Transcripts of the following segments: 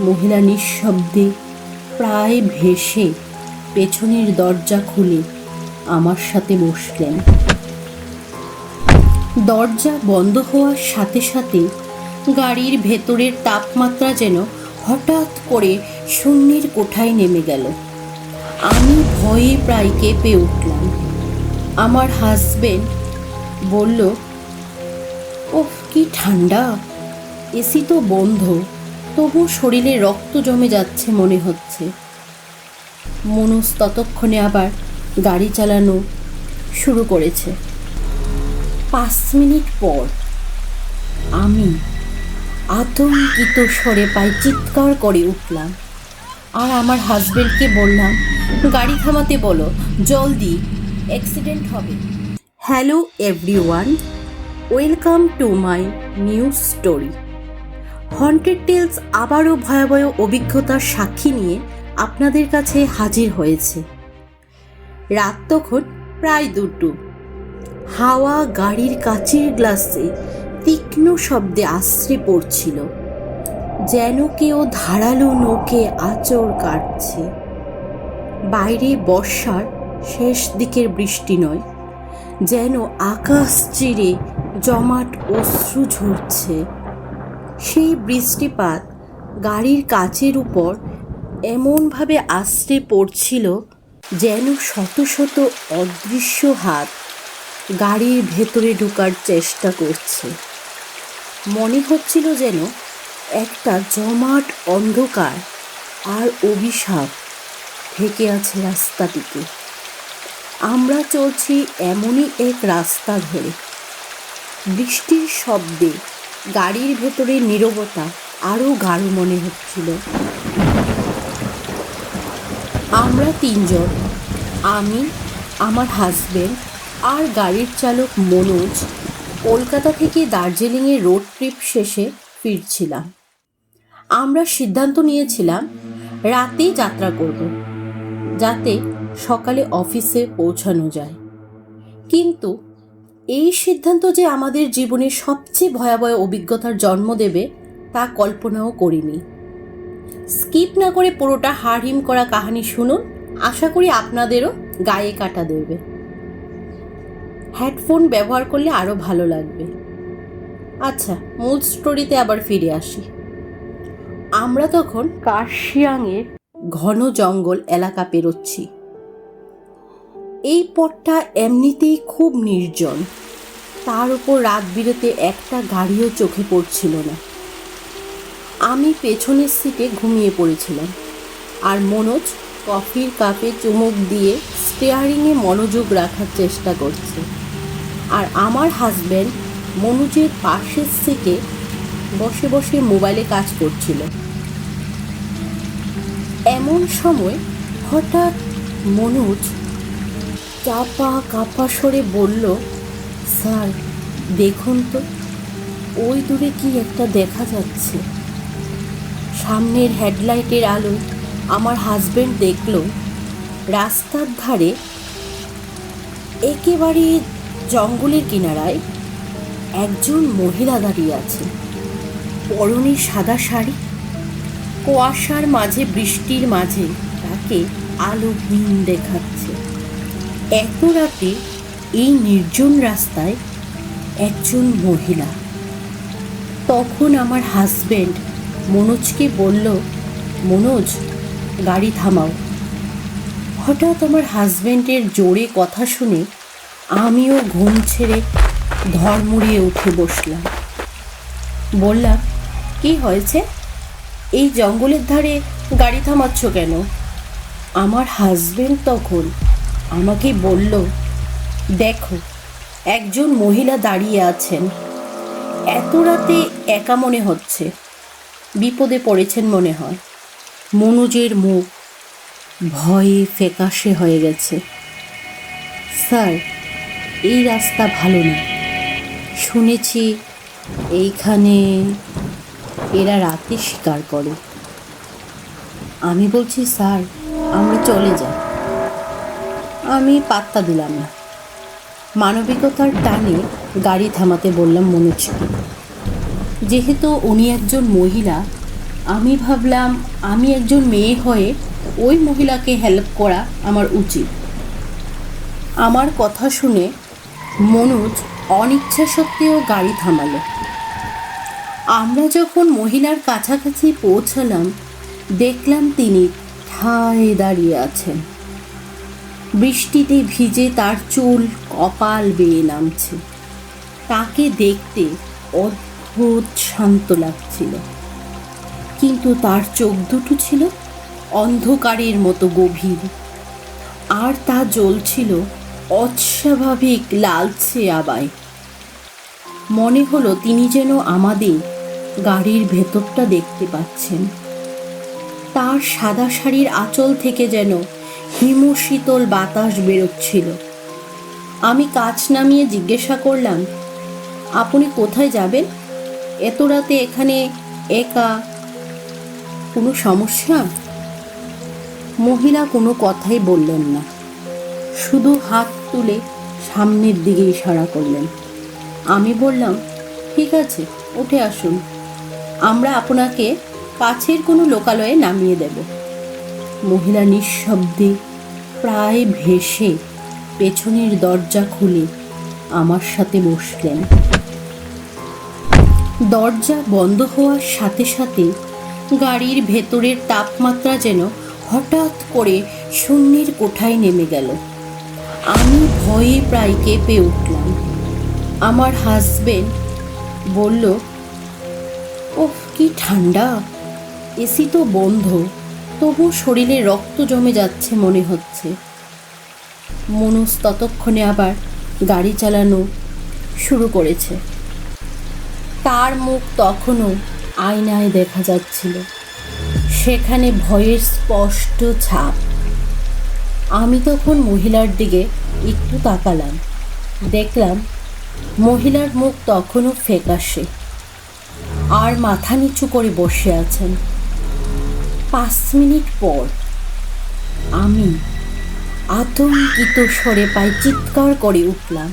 মহিলা নিঃশব্দে প্রায় ভেসে পেছনের দরজা খুলে আমার সাথে বসলেন। দরজা বন্ধ হওয়ার সাথে সাথে গাড়ির ভেতরের তাপমাত্রা যেন হঠাৎ করে শূন্যের কোঠায় নেমে গেল। আমি ভয়ে প্রায় কেঁপে উঠলাম। আমার হাজবেন্ড বলল, ওহ কি ঠান্ডা, এসি তো বন্ধ, তবু শরীরে রক্ত জমে যাচ্ছে মনে হচ্ছে। মনুষ ততক্ষণে আবার গাড়ি চালানো শুরু করেছে। 5 মিনিট পর আমি আতঙ্কিত স্বরে পায়ে চিৎকার করে উঠলাম আর আমার হাজবেন্ডকে বললাম, গাড়ি থামাতে বলো, জলদি, অ্যাক্সিডেন্ট হবে। Hello everyone, welcome to my new story. Haunted tales আবারও ভয়াবহ অভিজ্ঞতার সাক্ষী নিয়ে আপনাদের কাছে হাজির হয়েছে। রাত তখন প্রায় 2টো। হাওয়া গাড়ির কাচের গ্লাসে তীক্ষ্ণ শব্দে আছড়ে পড়ছিল, যেন কেউ ধারালো নখে আঁচড় কাটছে। বাইরে বর্ষার শেষ দিকের বৃষ্টি নয়, যেন আকাশ চিরে জমাট অশ্রু ঝরছে। সেই বৃষ্টিপাত গাড়ির কাচের উপর এমনভাবে আছড়ে পড়ছিল যেন শত শত অদৃশ্য হাত গাড়ির ভেতরে ঢোকার চেষ্টা করছে। মনে হচ্ছিল যেন একটা জমাট অন্ধকার আর অভিশাপ ঢেকে আছে রাস্তাটিকে। আমরা চলছি এমনই এক রাস্তা ধরে। বৃষ্টির শব্দে গাড়ির ভেতরে নীরবতা আরও গাঢ় মনে হচ্ছিল। আমরা 3জন, আমি, আমার হাজবেন্ড আর গাড়ির চালক মনোজ, কলকাতা থেকে দার্জিলিংয়ের রোড ট্রিপ শেষে ফিরছিলাম। আমরা সিদ্ধান্ত নিয়েছিলাম রাতেই যাত্রা করব, যাতে সকালে অফিসে পৌঁছানো যায়। কিন্তু এই সিদ্ধান্ত যে আমাদের জীবনের সবচেয়ে ভয়াবহ অভিজ্ঞতার জন্ম দেবে তা কল্পনাও করিনি। স্কিপ না করে পুরোটা হাড়হিম করা কাহিনী শুনুন, আশা করি আপনাদেরও গায়ে কাটা দেবে। হেডফোন ব্যবহার করলে আরও ভালো লাগবে। আচ্ছা, মূল স্টোরিতে আবার ফিরে আসি। আমরা তখন কার্শিয়াংয়ের ঘন জঙ্গল এলাকা পেরোচ্ছি। এই পথটা এমনিতেই খুব নির্জন, তার উপর রাত বিরেতে একটা গাড়িও চোখে পড়ছিল না। আমি পেছনের সিটে ঘুমিয়ে পড়েছিলাম আর মনোজ কফির কাপে চুমুক দিয়ে স্টিয়ারিংয়ে মনোযোগ রাখার চেষ্টা করছে। আর আমার হাজব্যান্ড মনোজের পাশের সিটে বসে বসে মোবাইলে কাজ করছিল। এমন সময় হঠাৎ মনোজ চাপা কাপা স্বরে বলল, স্যার দেখুন তো, ওই দূরে কি একটা দেখা যাচ্ছে। সামনের হেডলাইটের আলো আমার হাজবেন্ড দেখল রাস্তার ধারে একেবারে জঙ্গলের কিনারায় একজন মহিলা দাঁড়িয়ে আছে। পরনে সাদা শাড়ি, কুয়াশার মাঝে, বৃষ্টির মাঝে তাকে আলোহীন দেখাচ্ছে। এত রাতে এই নির্জন রাস্তায় একজন মহিলা। তখন আমার হাজবেন্ড মনোজকে বলল, মনোজ গাড়ি থামাও। হঠাৎ আমার হাজবেন্ডের জোরে কথা শুনে আমিও ঘুম ছেড়ে ধড়মড়িয়ে উঠে বসলাম। বললাম, কি হয়েছে? এই জঙ্গলের ধারে গাড়ি থামাচ্ছ কেন? আমার হাজবেন্ড তখন আমাকে বলল, দেখো একজন মহিলা দাঁড়িয়ে আছেন, এত রাতে একা মনে হচ্ছে, বিপদে পড়েছেন মনে হয়। মনোজের মুখ ভয়ে ফ্যাকাশে হয়ে গেছে। স্যার এই রাস্তা ভালো না, শুনেছি এইখানে এরা রাতে শিকার করে। আমি বলছি, স্যার আমরা চলে যাই। আমি পাত্তা দিলাম না। মানবিকতার টানে গাড়ি থামাতে বললাম মনোজকে। যেহেতু উনি একজন মহিলা আমি ভাবলাম আমি একজন মেয়ে হয়ে ওই মহিলাকে হেল্প করা আমার উচিত। আমার কথা শুনে মনোজ অনিচ্ছা সত্ত্বেও গাড়ি থামালো। আমরা যখন মহিলার কাছাকাছি পৌঁছালাম, দেখলাম তিনি ঠায় দাঁড়িয়ে আছেন। বৃষ্টিতে ভিজে তার চুল কপাল বেয়ে নামছে। তাকে দেখতে অদ্ভুত শান্ত লাগছিল, কিন্তু তার চোখ দুটো ছিল অন্ধকারের মতো গভীর, আর তা জ্বলছিল অস্বাভাবিক লালচে আভায়। মনে হলো তিনি যেন আমাদের গাড়ির ভেতরটা দেখতে পাচ্ছেন। তার সাদা শাড়ির আঁচল থেকে যেন হিমশীতল বাতাস বেরোচ্ছিল। আমি কাঁচ নামিয়ে জিজ্ঞাসা করলাম, আপনি কোথায় যাবেন এত রাতে এখানে একা? কোনো সমস্যা? মহিলা কোনো কথাই বললেন না, শুধু হাত তুলে সামনের দিকে ইশারা করলেন। আমি বললাম, ঠিক আছে, উঠে আসুন, আমরা আপনাকে কাছের কোনো লোকালয়ে নামিয়ে দেব। মহিলা নিঃশব্দে প্রায় ভেসে পেছনের দরজা খুলে আমার সাথে বসলেন। দরজা বন্ধ হওয়ার সাথে সাথে গাড়ির ভেতরের তাপমাত্রা যেন হঠাৎ করে শূন্যের কোঠায় নেমে গেল। আমি ভয়ে প্রায় কেঁপে উঠলাম। আমার হাজবেন্ড বলল, ওহ কি ঠান্ডা, এসি তো বন্ধ, তবু শরীরে রক্ত জমে যাচ্ছে মনে হচ্ছে। মনোজ ততক্ষণে আবার গাড়ি চালানো শুরু করেছে। তার মুখ তখনও আয়নায় দেখা যাচ্ছিল, সেখানে ভয়ের স্পষ্ট ছাপ। আমি তখন মহিলার দিকে একটু তাকালাম, দেখলাম মহিলার মুখ তখনও ফ্যাকাশে, আর মাথা নিচু করে বসে আছেন। 5 মিনিট পর আমি আতঙ্কিত স্বরে পায়ে চিৎকার করে উঠলাম,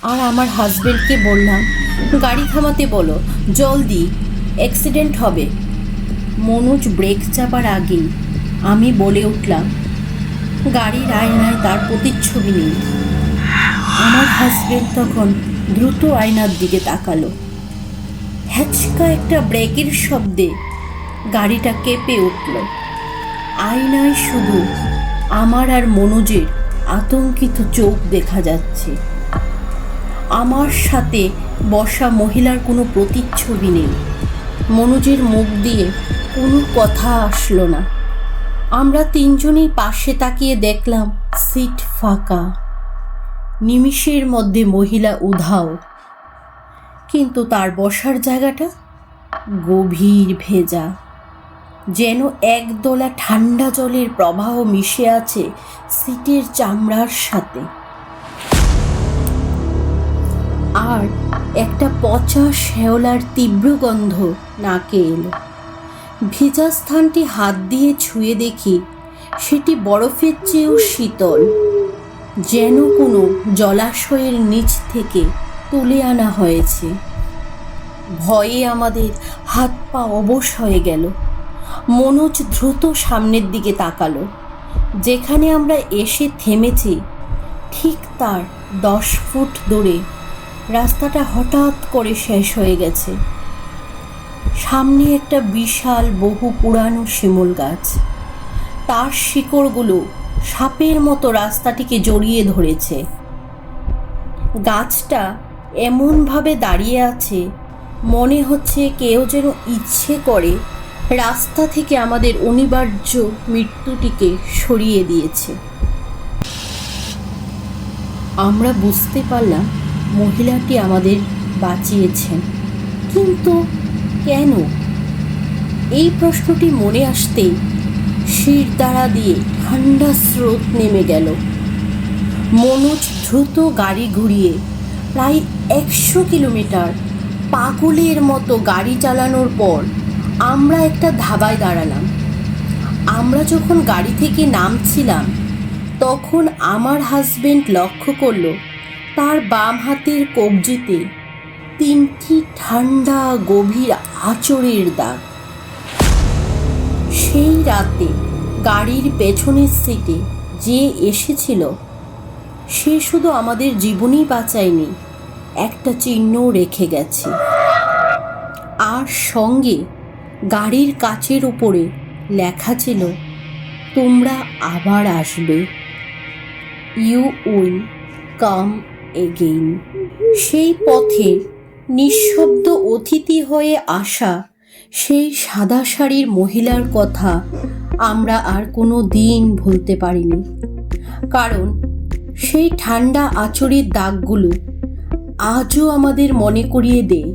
আর আমার হাজবেন্ডকে বললাম, গাড়ি থামাতে বলো, জলদি, অ্যাক্সিডেন্ট হবে। মনোজ ব্রেক চাপার আগেই আমি বলে উঠলাম, গাড়ির আয়নায় তার প্রতিচ্ছবি নেই। আমার হাজবেন্ড তখন দ্রুত আয়নার দিকে তাকালো। হ্যাচকা একটা ব্রেকের শব্দে গাড়িটা কেঁপে উঠল। আয়নায় শুধু আমার আর মনোজের আতঙ্কিত চোখ দেখা যাচ্ছে। আমার সাথে বসা মহিলার কোনো প্রতিচ্ছবি নেই। মনোজের মুখ দিয়ে কোনো কথা আসলো না। আমরা তিনজনেই পাশে তাকিয়ে দেখলাম সিট ফাঁকা। নিমিষের মধ্যে মহিলা উধাও, কিন্তু তার বসার জায়গাটা গভীর ভেজা, যেন একদলা ঠান্ডা জলের প্রবাহ মিশে আছে সিটের চামড়ার সাথে। আর একটা পচা শ্যাওলার তীব্র গন্ধ নাকে এলো। ভেজা স্থানটি হাত দিয়ে ছুঁয়ে দেখি সেটি বরফের চেয়েও শীতল, যেন কোনো জলাশয়ের নিচ থেকে তুলে আনা হয়েছে। ভয়ে আমাদের হাত পা অবশ হয়ে গেল। মনোজ দ্রুত সামনের দিকে তাকালো। যেখানে আমরা এসে থেমেছি ঠিক তার 10 ফুট দূরে রাস্তাটা হঠাৎ করে শেষ হয়ে গেছে। সামনে একটা বিশাল বহু পুরানো শিমুল গাছ, তার শিকড়গুলো সাপের মতো রাস্তাটিকে জড়িয়ে ধরেছে। গাছটা এমনভাবে দাঁড়িয়ে আছে, মনে হচ্ছে কেউ যেন ইচ্ছে করে রাস্তা থেকে আমাদের অনিবার্য মৃত্যুটিকে সরিয়ে দিয়েছে। আমরা বুঝতে পারলাম মহিলাটি আমাদের বাঁচিয়েছেন, কিন্তু কেন? এই প্রশ্নটি মনে আসতেই শিরদাঁড়া দিয়ে ঠান্ডা স্রোত নেমে গেল। মনোজ দ্রুত গাড়ি ঘুরিয়ে প্রায় 100 কিলোমিটার পাগলের মতো গাড়ি চালানোর পর আমরা একটা ধাবায় দাঁড়ালাম। আমরা যখন গাড়ি থেকে নামছিলাম তখন আমার হাজবেন্ড লক্ষ্য করলো তার বাম হাতের কবজিতে 3টি ঠান্ডা গভীর আঁচড়ের দাগ। সেই রাতে গাড়ির পেছনের সিটে যে এসেছিল সে শুধু আমাদের জীবনই বাঁচায়নি, একটা চিহ্নও রেখে গেছে। আর সঙ্গে গাড়ির কাচের উপরে লেখা ছিল, তোমরা আবার আসবে, ইউ উইল কাম এগেইন। সেই পথের নিঃশব্দ অতিথি হয়ে আসা সেই সাদা শাড়ির মহিলার কথা আমরা আর কোনো দিন ভুলতে পারিনি, কারণ সেই ঠান্ডা আঁচড়ের দাগগুলো আজও আমাদের মনে করিয়ে দেয়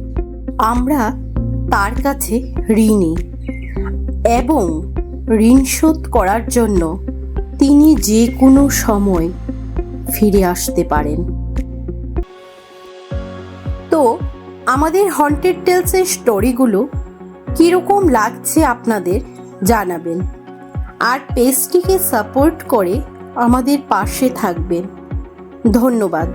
আমরা তার কাছে ঋণী, এবং ঋণ শোধ করার জন্য তিনি যে কোনো সময় ফিরে আসতে পারেন। তো আমাদের হন্টেড টেলসের স্টোরিগুলো কীরকম লাগছে আপনাদের জানাবেন, আর পেজটিকে সাপোর্ট করে আমাদের পাশে থাকবেন। ধন্যবাদ।